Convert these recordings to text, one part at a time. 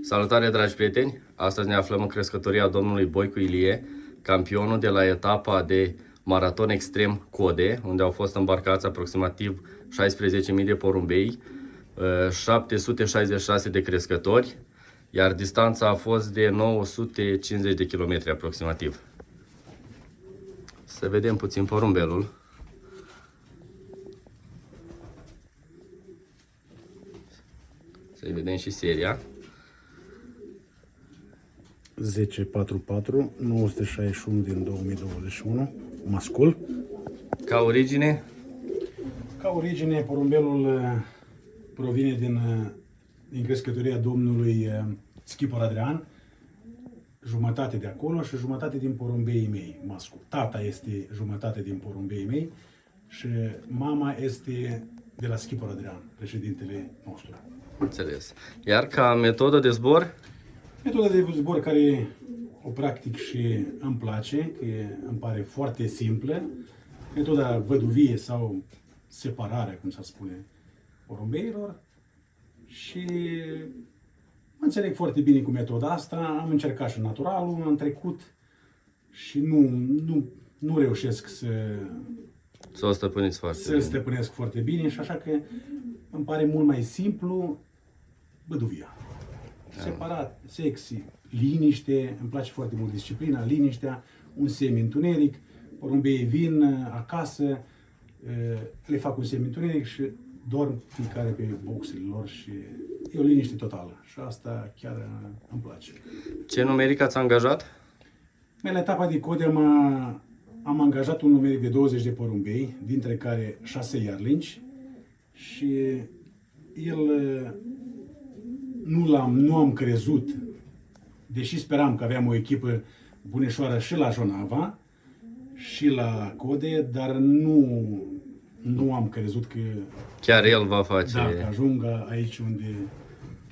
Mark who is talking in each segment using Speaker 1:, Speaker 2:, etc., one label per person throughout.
Speaker 1: Salutare, dragi prieteni! Astăzi ne aflăm în crescătoria domnului Boicu Ilie, campionul de la etapa de maraton extrem Code, unde au fost îmbarcați aproximativ 16.000 de porumbei, 766 de crescători, iar distanța a fost de 950 de kilometri aproximativ. Să vedem puțin porumbelul. Să vedem și seria.
Speaker 2: 1044 961 din 2021, mascul.
Speaker 1: Ca origine?
Speaker 2: Ca origine, porumbelul provine din crescătoria domnului Schipor Adrian, jumătate de acolo și jumătate din porumbeii mei, mascul. Tata este jumătate din porumbeii mei și mama este de la Schipor Adrian, președintele nostru.
Speaker 1: Înțeles. Iar ca metodă de zbor?
Speaker 2: Metoda de zbor care o practic și îmi place, că îmi pare foarte simplă, metoda văduvie sau separare, cum se spune, porumbeilor, și mă înțeleg foarte bine cu metoda asta. Am încercat și naturalul în trecut și nu reușesc
Speaker 1: Să o stăpâniți foarte
Speaker 2: să-l stăpânesc foarte bine, și așa că îmi pare mult mai simplu văduvia. Separat, sexy, liniște, îmi place foarte mult disciplina, liniștea, un semi-întuneric, porumbeii vin acasă, le fac un semi-întuneric și dorm fiecare pe boxele lor și e o liniște totală și asta chiar îmi place.
Speaker 1: Ce numeric ați angajat?
Speaker 2: La etapa de Code am angajat un numeric de 20 de porumbei, dintre care 6 iarlinci, și el nu am crezut, deși speram că aveam o echipă bunișoară și la Jonava și la Code, dar nu am crezut că
Speaker 1: Chiar el va face.
Speaker 2: da, că ajung aici unde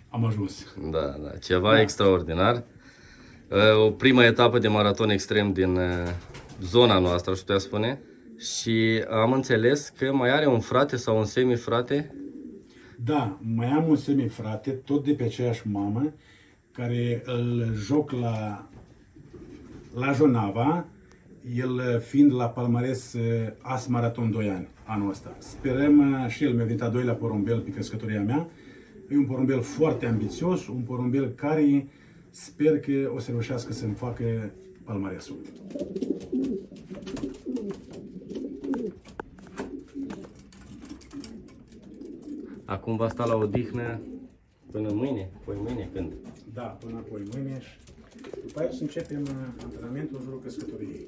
Speaker 2: am ajuns.
Speaker 1: Da, ceva extraordinar. O primă etapă de maraton extrem din zona noastră, aș putea spune. Și am înțeles că mai are un frate sau un semi-frate.
Speaker 2: Da, mai am un semifrate, tot de pe aceeași mamă, care îl joc la Jonava, el fiind la palmares As Maraton 2 ani, anul ăsta. Sperăm, și el mi-a venit a doilea porumbel pe crescătoria mea. E un porumbel foarte ambițios, un porumbel care sper că o să reușească să-mi facă palmaresul.
Speaker 1: Acum va sta la odihnă până mâine, poi mâine când?
Speaker 2: Da, până apoi mâine și după aia o să începem antrenamentul în jurul crescătoriei.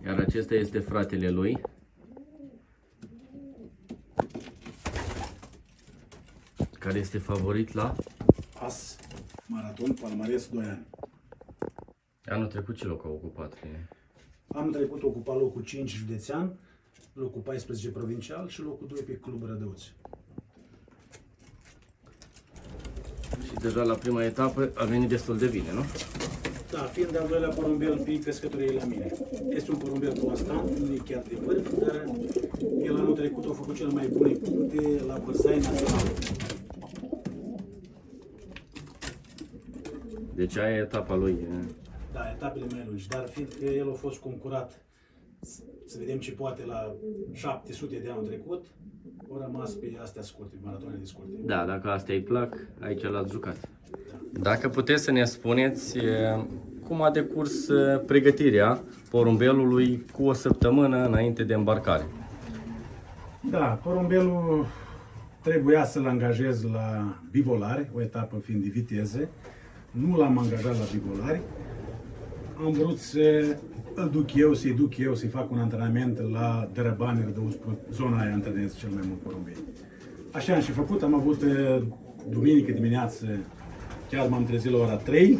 Speaker 1: Iar acesta este fratele lui. Care este favorit la?
Speaker 2: As Maraton palmares 2 ani.
Speaker 1: Anul trecut ce loc a ocupat?
Speaker 2: Am trecut ocupa locul 5 județean, locul 14 provincial și locul 2 pe Club Rădăuți.
Speaker 1: Și deja la prima etapă a venit destul de bine, nu?
Speaker 2: Da, fiind al doilea porumbel pe crescătorie la mine. Este un porumbel constant, nu e chiar de vârf, dar el anul trecut a făcut cele mai bune puncte la Bărzai național.
Speaker 1: Deci aia e etapa lui.
Speaker 2: Da, etapele mai lungi, dar fiindcă el a fost concurat, să vedem ce poate, la 700 de anul trecut, au rămas pe astea scurte, maratoanele scurte.
Speaker 1: Da, dacă astea îi plac, aici l-ați jucat. Dacă puteți să ne spuneți cum a decurs pregătirea porumbelului cu o săptămână înainte de îmbarcare.
Speaker 2: Da, porumbelul trebuia să-l angajez la Bivolari, o etapă fiind de viteze. Nu l-am angajat la Bivolari. Am vrut să-i duc eu, să-i fac un antrenament la Dărăbani, Rădăuți, zona aia antrenez cel mai mult porumbei. Așa am și făcut, am avut duminică dimineață, chiar m-am trezit la ora 3,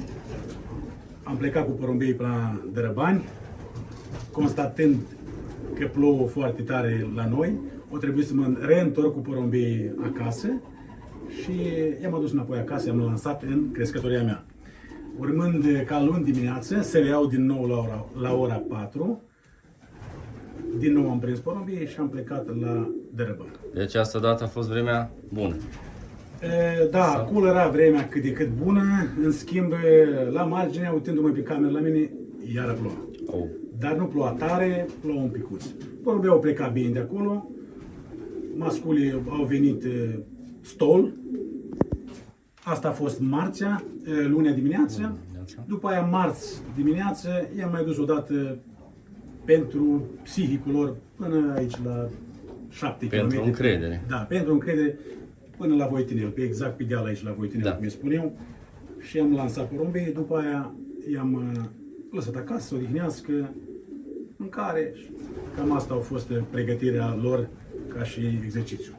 Speaker 2: am plecat cu porumbei până la Dărăbani, constatând că plouă foarte tare la noi, o trebuie să mă reîntorc cu porumbei acasă și i-am adus înapoi acasă, i-am lansat în crescătoria mea. Urmând ca luni dimineață, se reiau din nou la ora 4, din nou am prins porumbii și am plecat la Dărăban.
Speaker 1: Deci asta dată a fost vremea bună.
Speaker 2: Da, acolo era vremea cât de cât bună, în schimb, la margine, uitându-mă pe cameră la mine, iară ploua.
Speaker 1: Oh.
Speaker 2: Dar nu ploua tare, ploua un picuț. Porumbei au plecat bine de acolo, masculii au venit stol, asta a fost marțea, lunea dimineața, după aia marți dimineață, i-am mai dus odată pentru psihicul lor până aici la 7 km.
Speaker 1: Pentru încredere.
Speaker 2: Da, pentru încredere până la Voitinel, pe exact pe deal aici la Voitinel,
Speaker 1: Da.
Speaker 2: cum îi spun eu. Și am lansat porumbei, după aia i-am lăsat acasă să odihnească, mâncare. Și cam asta a fost pregătirea lor ca și exercițiu.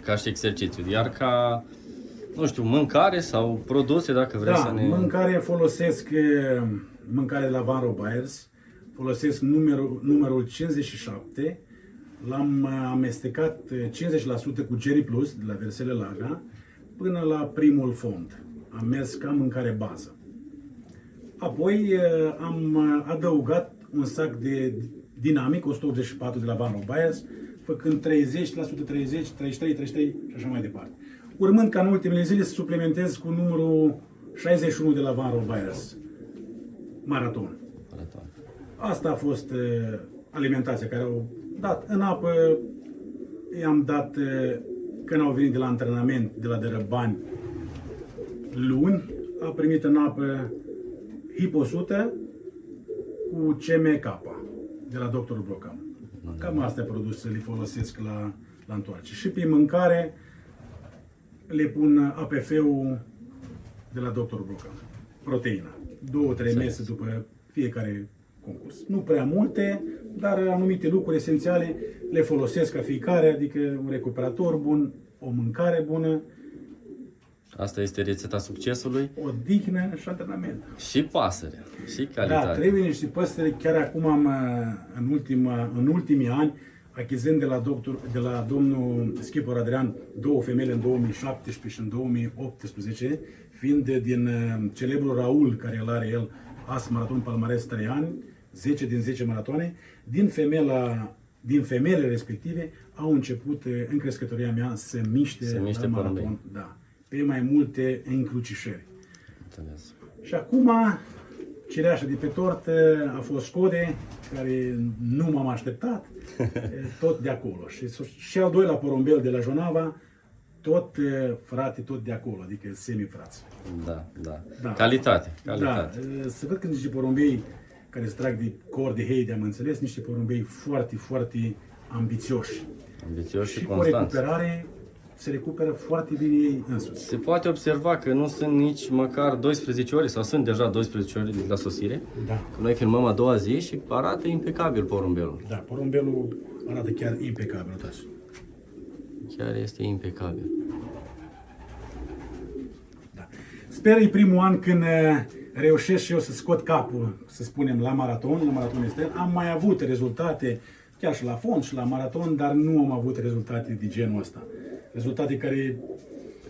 Speaker 1: Ca și exercițiu. Iar ca, nu știu, mâncare sau produse, dacă vrei să
Speaker 2: Da,
Speaker 1: ne...
Speaker 2: mâncare folosesc mâncare de la Van Robayers, folosesc numărul 57, l-am amestecat 50% cu Jerry Plus de la Versele Laga până la primul fond. Am mers ca mâncare bază. Apoi am adăugat un sac de dinamic 184 de la Van Robayers, făcând 30%, 30, 33, 33 și așa mai departe. Urmând ca în ultimele zile să suplimentez cu numărul 61 de la Van Robayers, maraton. Asta a fost alimentația care au dat. În apă i-am dat, când au venit de la antrenament, de la Dărăbani, luni, a primit în apă HIP 100 cu CMK de la doctorul Brocam. Cam astea produse le folosesc la întoarce. Și pe mâncare le pun APF-ul de la doctorul Brocam. Proteina. 2-3 mese după fiecare concurs. Nu prea multe, dar anumite lucruri esențiale le folosesc ca fiecare, adică un recuperator bun, o mâncare bună,
Speaker 1: Asta este rețeta succesului.
Speaker 2: odihnă și antrenament.
Speaker 1: Și pasăre. Și calitate.
Speaker 2: Da, trebuie niște păsări. Chiar acum am, în ultimii ani, achizând de la domnul Schipor Adrian 2 femele în 2017 și în 2018, fiind din celebrul Raul, care îl are el, As Maraton Palmares 3 ani, 10 din 10 maratoane, din femeile respective au început în crescătoria mea să miște la maraton, da, pe mai multe încrucișări.
Speaker 1: Înțeles.
Speaker 2: Și acum, cireașa de pe tort a fost Code, care nu m-am așteptat, tot de acolo. Și al doilea porumbel de la Jonava, tot frate, tot de acolo, adică semi-frați.
Speaker 1: Da. Calitate.
Speaker 2: Da, să văd când niște porumbei care se trag de cor de hei, am înțeles, niște porumbei foarte, foarte ambițioși.
Speaker 1: Ambițioși și
Speaker 2: cu
Speaker 1: constanți.
Speaker 2: recuperare se recuperă foarte bine ei însuți.
Speaker 1: Se poate observa că nu sunt nici măcar 12 ore, sau sunt deja 12 ore de la sosire.
Speaker 2: Da.
Speaker 1: Că noi filmăm a doua zi și arată impecabil porumbelul.
Speaker 2: Da, porumbelul arată chiar impecabil, uitați.
Speaker 1: Chiar este impecabil.
Speaker 2: Da. Sper e primul an când reușesc și eu să scot capul, să spunem, la maraton este. Am mai avut rezultate, chiar și la fond și la maraton, dar nu am avut rezultate de genul ăsta. Rezultate care...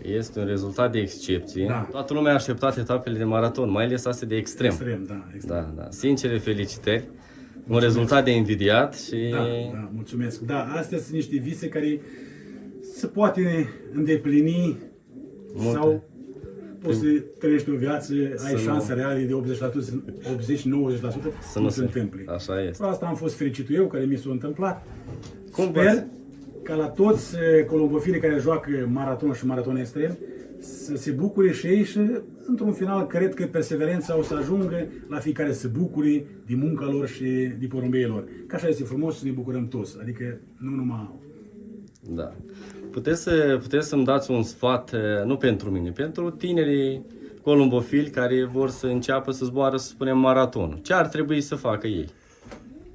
Speaker 1: Este un rezultat de excepție.
Speaker 2: Da.
Speaker 1: Toată lumea a așteptat etapele de maraton, mai ales astea de extrem.
Speaker 2: Extrem, da. Extrem.
Speaker 1: Da. Sincere felicitări. Un rezultat de invidiat și...
Speaker 2: Da, mulțumesc. Da, astea sunt niște vise care se poate îndeplini sau poți să trăiești o viață, ai șanse reale de 80-90% să nu se întâmple.
Speaker 1: Așa este.
Speaker 2: Asta am fost fericit eu, care mi s-a întâmplat.
Speaker 1: Cum
Speaker 2: Sper ca la toți colombofilii care joacă maraton și maraton extrem să se bucure și ei și într-un final cred că perseverența o să ajungă la fiecare să bucure de munca lor și de porumbeii lor. Că așa este frumos să ne bucurăm toți, adică nu numai...
Speaker 1: Da. Puteți să-mi dați un sfat, nu pentru mine, pentru tinerii columbofili care vor să înceapă să zboară, să spunem, maratonul. Ce ar trebui să facă ei?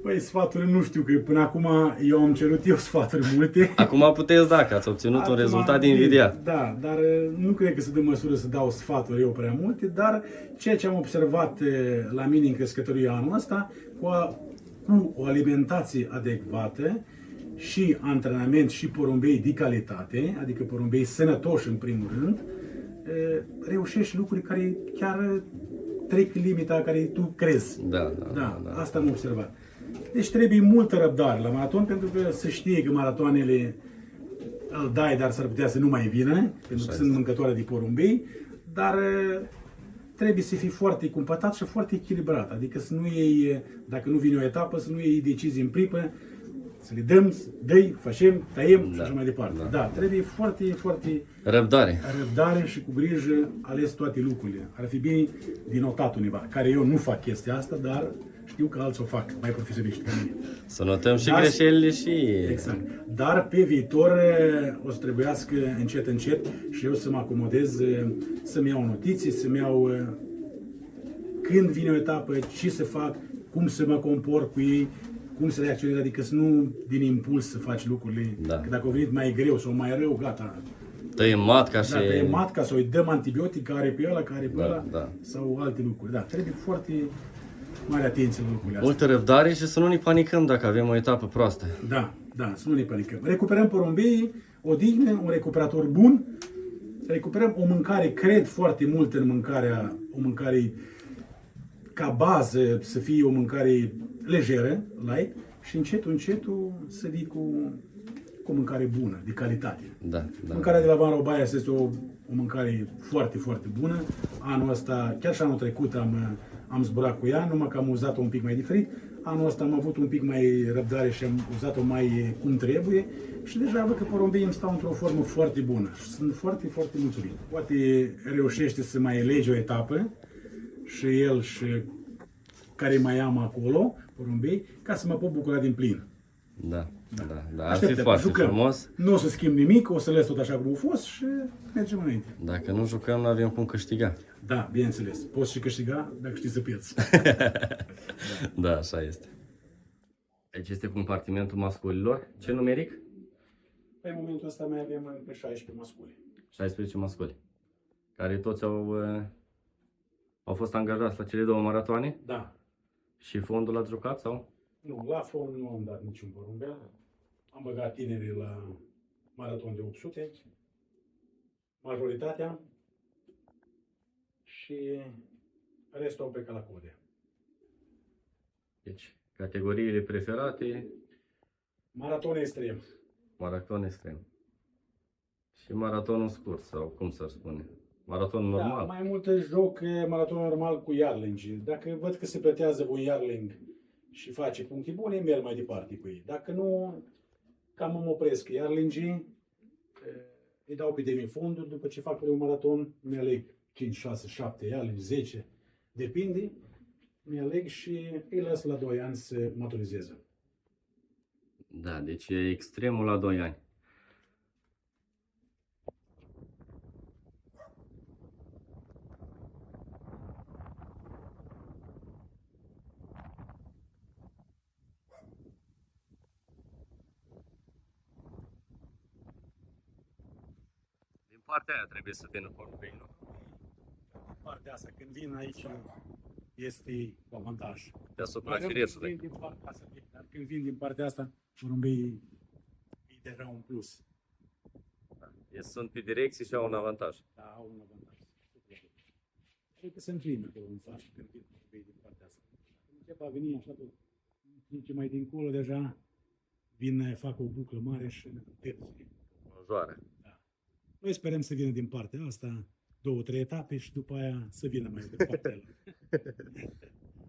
Speaker 2: Păi sfaturi nu știu, că până acum eu am cerut sfaturi multe.
Speaker 1: Acum puteți da, că ați obținut un rezultat de invidiat.
Speaker 2: Da, dar nu cred că sunt de măsură să dau sfaturi eu prea multe, dar ceea ce am observat la mine în crescătorie anul ăsta, cu o alimentație adecvată și antrenament și porumbei de calitate, adică porumbei sănătoși în primul rând, reușești lucruri care chiar trec limita care tu crezi.
Speaker 1: Da.
Speaker 2: Asta am observat. Deci trebuie multă răbdare la maraton, pentru că se știe că maratoanele îl dai, dar s-ar putea să nu mai vină, pentru că sunt mâncătoare de porumbei, dar trebuie să fii foarte cumpătat și foarte echilibrat. Adică să nu iei, dacă nu vine o etapă, să nu iei decizii în pripă, să le dăm, dai, facem, tăiem și așa mai departe. Da, trebuie foarte, foarte răbdare și cu grijă ales toate lucrurile. Ar fi bine din notat undeva, care eu nu fac chestia asta, dar știu că alții o fac, mai profesioniști ca mine.
Speaker 1: Să notăm și greșelile și...
Speaker 2: Exact. Dar pe viitor o să trebuiască încet, încet și eu să mă acomodez, să-mi iau notiții, să-mi iau când vine o etapă, ce să fac, cum să mă compor cu ei, cum să reacționez, adică să nu din impuls să faci lucrurile.
Speaker 1: Da.
Speaker 2: Că dacă au venit mai greu sau mai rău, gata.
Speaker 1: Tăiem matca și...
Speaker 2: Da, tăiem matca sau îi dăm antibiotic care pe ăla, care pe ăla,
Speaker 1: da.
Speaker 2: sau alte lucruri. Da, trebuie foarte mare atenție la lucrurile astea.
Speaker 1: Multă răbdare și să nu ne panicăm dacă avem o etapă proastă.
Speaker 2: Da, să nu ne panicăm. Recuperăm porumbeii, odihnă, un recuperator bun, recuperăm o mâncare, cred foarte mult în mâncarea, o mâncare ca bază, să fie o mâncare lejeră, light, și încetul să vii cu o mâncare bună, de calitate.
Speaker 1: Da.
Speaker 2: Mâncarea de la Van Robaia este o mâncare foarte, foarte bună. Anul ăsta, chiar și anul trecut am zburat cu ea, numai că am uzat-o un pic mai diferit. Anul ăsta am avut un pic mai răbdare și am uzat-o mai cum trebuie și deja văd că porumbeii îmi stau într-o formă foarte bună și sunt foarte, foarte mulțumit. Poate reușește să mai elege o etapă și el și care mai am acolo, porumbei, ca să mă pot bucura din plin.
Speaker 1: Da. Ar fi foarte frumos.
Speaker 2: Nu o să schimb nimic, o să les tot așa cum a fost și mergem înainte.
Speaker 1: Dacă nu jucăm, nu avem cum câștiga.
Speaker 2: Da, bineînțeles. Poți și câștiga dacă știi să pierzi.
Speaker 1: Da, așa este. Aici este compartimentul masculilor. Ce numeric?
Speaker 2: Pe momentul ăsta mai avem încă 16 masculi.
Speaker 1: 16 masculi. Care toți au fost angajați la cele două maratoane?
Speaker 2: Da.
Speaker 1: Și fondul l-ați jucat sau?
Speaker 2: Nu, la fond nu am dat niciun porumbel. Am băgat tinerii la maraton de 800, majoritatea, și restul au plecat la code.
Speaker 1: Deci, categoriile preferate?
Speaker 2: Maraton extrem.
Speaker 1: Maraton extrem. Și maratonul scurt, sau cum să spune? Maraton normal?
Speaker 2: Da, mai mult joc maraton normal cu Yarling. Dacă văd că se plătează un Yarling și face puncte bune, merg mai departe cu ei. Dacă nu, cam mă opresc. Yarlingii îi dau pe demifonduri, după ce fac un maraton, mi aleg 5, 6, 7 Yarling, 10, depinde, mi aleg și îi las la 2 ani să maturizeze.
Speaker 1: Da, deci e extremul la 2 ani. Din partea aia trebuie să vină porumbei, nu?
Speaker 2: Partea asta, când vin aici, este cu avantaj.
Speaker 1: Deasupra cireșului.
Speaker 2: Dar când vin din partea asta, porumbei e deja un plus.
Speaker 1: Sunt pe direcții și au un avantaj.
Speaker 2: Da, au un avantaj. Cred că se înclină pe un faș când vin porumbei din partea asta. Când încep a veni așa pe mai dincolo, deja vin, fac o buclă mare și
Speaker 1: Ușoară.
Speaker 2: da. Noi sperăm să vină din partea asta 2-3 etape și după aia să vină mai departe.